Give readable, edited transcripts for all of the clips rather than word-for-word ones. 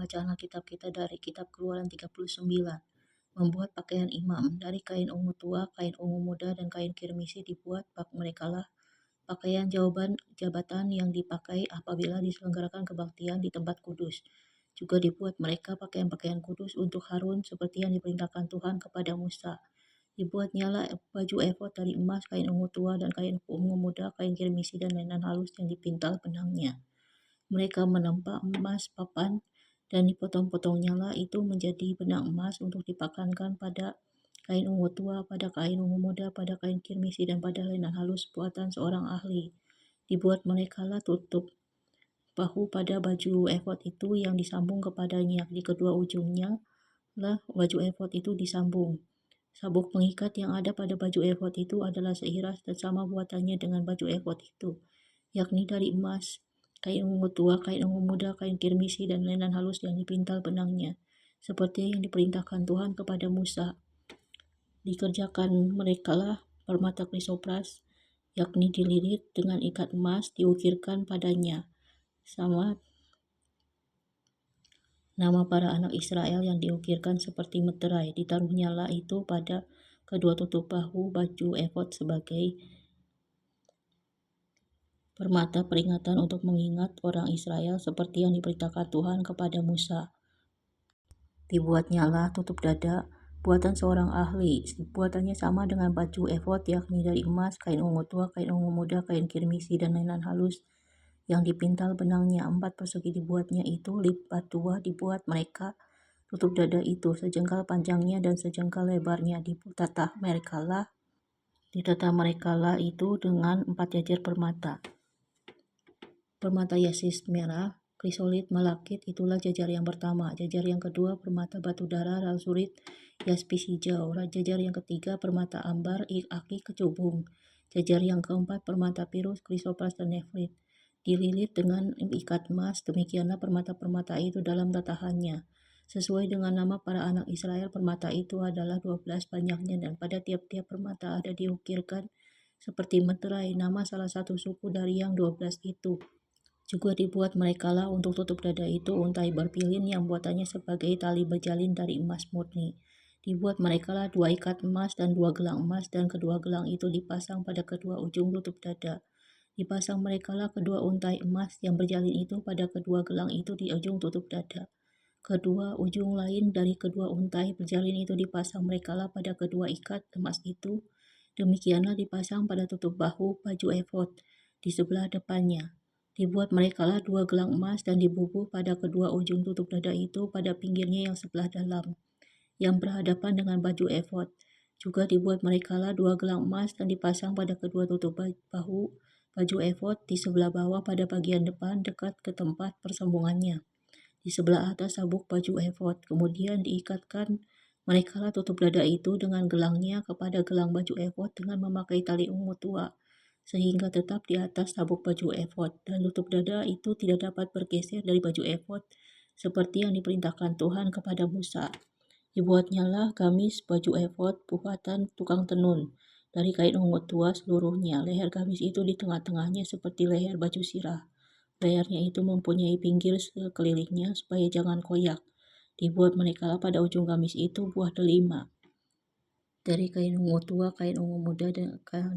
bacaan Alkitab kita dari kitab Keluaran 39. Membuat pakaian imam dari kain ungu tua, kain ungu muda, dan kain kirmisi dibuat merekalah pakaian jabatan yang dipakai apabila diselenggarakan kebaktian di tempat kudus. Juga dibuat mereka pakaian-pakaian kudus untuk Harun seperti yang diperintahkan Tuhan kepada Musa. Dibuatnyalah baju efod dari emas, kain ungu tua, dan kain ungu muda, kain kirmisi, dan lenan halus yang dipintal benangnya. Mereka menempa emas papan dan dipotong-potongnya itu menjadi benang emas untuk dipakankan pada kain ungu tua, pada kain ungu muda, pada kain kirmisi, dan pada lenan halus buatan seorang ahli. Dibuat merekalah tutup bahu pada baju efod itu yang disambung kepadanya. Di kedua ujungnya lah baju efod itu disambung. Sabuk pengikat yang ada pada baju efod itu adalah seiras dan sama buatannya dengan baju efod itu, yakni dari emas, kain ungu tua, kain ungu muda, kain kirmisi, dan lenan halus yang dipintal benangnya, seperti yang diperintahkan Tuhan kepada Musa. Dikerjakan merekalah permata krisopras, yakni dililit dengan ikat emas, diukirkan padanya, sama nama para anak Israel yang diukirkan seperti meterai. Ditaruhnyalah itu pada kedua tutup bahu baju efod sebagai permata peringatan untuk mengingat orang Israel seperti yang diperintahkan Tuhan kepada Musa. Dibuatnyalah tutup dada buatan seorang ahli. Buatannya sama dengan baju efod, yakni dari emas, kain ungu tua, kain ungu muda, kain kirmisi, dan lenan halus yang dipintal benangnya. 4 persegi dibuatnya itu, lipat 2 dibuat mereka tutup dada itu, sejengkal panjangnya dan sejengkal lebarnya. Ditata merekalah itu dengan 4 jajar permata. Permata yasis merah, krisolit, malakit, itulah jajar yang pertama. Jajar yang kedua permata batu dara, lazurit, yaspis hijau. Jajar yang ketiga permata ambar, aki, kecubung. Jajar yang keempat permata pirus, krisopras, dan nefrit. Dililit dengan ikat emas. Demikianlah permata-permata itu dalam tatahannya. Sesuai dengan nama para anak Israel, permata itu adalah 12 banyaknya, dan pada tiap-tiap permata ada diukirkan seperti meterai nama salah satu suku dari yang 12 itu. Juga dibuat merekalah untuk tutup dada itu untai berpilin yang buatannya sebagai tali berjalin dari emas murni. Dibuat merekalah 2 ikat emas dan 2 gelang emas, dan kedua gelang itu dipasang pada kedua ujung tutup dada. Dipasang merekalah kedua untai emas yang berjalin itu pada kedua gelang itu di ujung tutup dada. Kedua ujung lain dari kedua untai berjalin itu dipasang merekalah pada kedua ikat emas itu. Demikianlah dipasang pada tutup bahu baju efod di sebelah depannya. Dibuat merekalah 2 gelang emas dan dibubuh pada kedua ujung tutup dada itu pada pinggirnya yang sebelah dalam, yang berhadapan dengan baju efod. Juga dibuat merekalah 2 gelang emas dan dipasang pada kedua tutup bahu baju efod di sebelah bawah pada bagian depan dekat ke tempat persambungannya, di sebelah atas sabuk baju efod. Kemudian diikatkan merekalah tutup dada itu dengan gelangnya kepada gelang baju efod dengan memakai tali ungu tua, sehingga tetap di atas sabuk baju efod, dan tutup dada itu tidak dapat bergeser dari baju efod seperti yang diperintahkan Tuhan kepada Musa. Dibuatnyalah gamis baju efod buatan tukang tenun dari kain ungu tua seluruhnya. Leher gamis itu di tengah-tengahnya seperti leher baju sirah. Lehernya itu mempunyai pinggir sekelilingnya supaya jangan koyak. Dibuat merekalah pada ujung gamis itu buah delima dari kain ungu tua, kain ungu muda,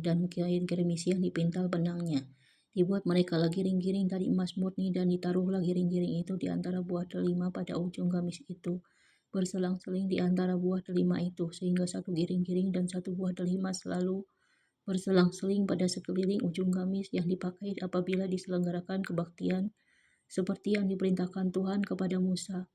dan kain kirmisi yang dipintal benangnya. Dibuat merekalah giring-giring dari emas murni, dan ditaruhlah giring-giring itu di antara buah delima pada ujung gamis itu, berselang-seling di antara buah delima itu, sehingga satu giring-giring dan satu buah delima selalu berselang-seling pada sekeliling ujung gamis yang dipakai apabila diselenggarakan kebaktian, seperti yang diperintahkan Tuhan kepada Musa.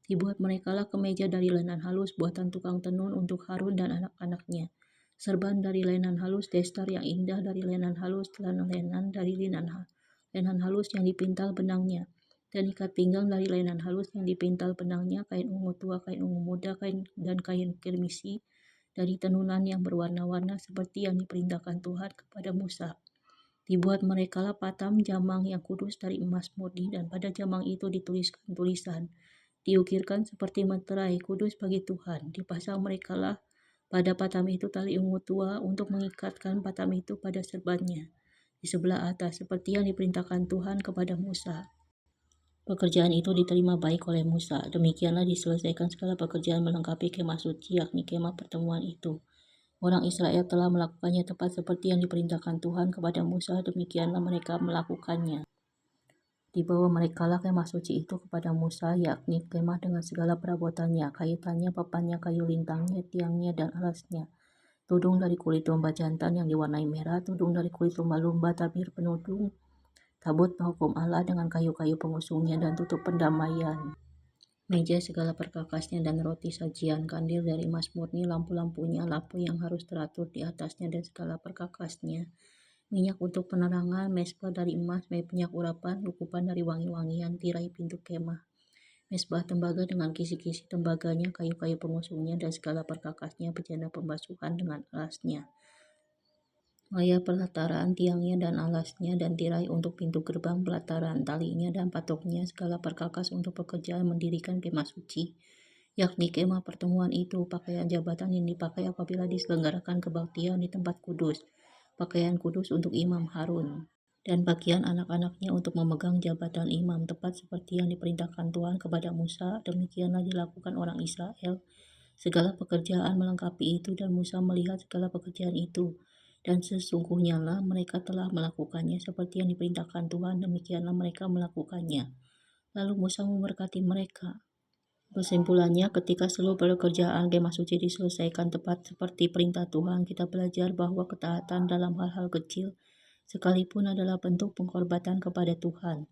Dibuat merekalah kemeja dari lenan halus buatan tukang tenun untuk Harun dan anak-anaknya. Serban dari lenan halus, destar yang indah dari lenan halus, celana lenan dari lenan halus yang dipintal benangnya, dan ikat pinggang dari lenan halus yang dipintal benangnya, kain ungu tua, kain ungu muda, dan kain kirmisi dari tenunan yang berwarna-warna seperti yang diperintahkan Tuhan kepada Musa. Dibuat merekalah patam jamang yang kudus dari emas murni, dan pada jamang itu dituliskan tulisan, diukirkan seperti meterai, kudus bagi Tuhan. Dipasang merekalah pada patam itu tali ungu tua untuk mengikatkan patam itu pada serbannya di sebelah atas, seperti yang diperintahkan Tuhan kepada Musa. Pekerjaan itu diterima baik oleh Musa. Demikianlah diselesaikan segala pekerjaan melengkapi kemah suci, yakni kemah pertemuan itu. Orang Israel telah melakukannya tepat seperti yang diperintahkan Tuhan kepada Musa, demikianlah mereka melakukannya. Dibawa merekalah kemah suci itu kepada Musa, yakni kemah dengan segala perabotannya, kaitannya, papannya, kayu lintangnya, tiangnya, dan alasnya. Tudung dari kulit domba jantan yang diwarnai merah, tudung dari kulit lumba-lumba, tabir penudung, tabut hukum Allah dengan kayu-kayu pengusungnya, dan tutup pendamaian. Meja segala perkakasnya dan roti sajian, kandil dari emas murni, lampu-lampunya, lampu yang harus teratur di atasnya dan segala perkakasnya. Minyak untuk penerangan, mesbah dari emas, minyak urapan, lukupan dari wangi-wangian, tirai pintu kemah. Mesbah tembaga dengan kisi-kisi tembaganya, kayu-kayu pengusungnya, dan segala perkakasnya, bejana pembasuhan dengan alasnya. Layar pelataran, tiangnya dan alasnya, dan tirai untuk pintu gerbang pelataran, talinya dan patoknya, segala perkakas untuk pekerjaan mendirikan kemah suci, yakni kemah pertemuan itu, pakaian jabatan yang dipakai apabila diselenggarakan kebaktian di tempat kudus, pakaian kudus untuk imam Harun, dan bagian anak-anaknya untuk memegang jabatan imam, tepat seperti yang diperintahkan Tuhan kepada Musa. Demikianlah dilakukan orang Israel. Segala pekerjaan melengkapi itu, dan Musa melihat segala pekerjaan itu. Dan sesungguhnya lah mereka telah melakukannya seperti yang diperintahkan Tuhan, demikianlah mereka melakukannya. Lalu Musa memberkati mereka. Kesimpulannya, ketika seluruh pekerjaan kemah suci diselesaikan tepat seperti perintah Tuhan, kita belajar bahwa ketaatan dalam hal-hal kecil sekalipun adalah bentuk pengorbanan kepada Tuhan.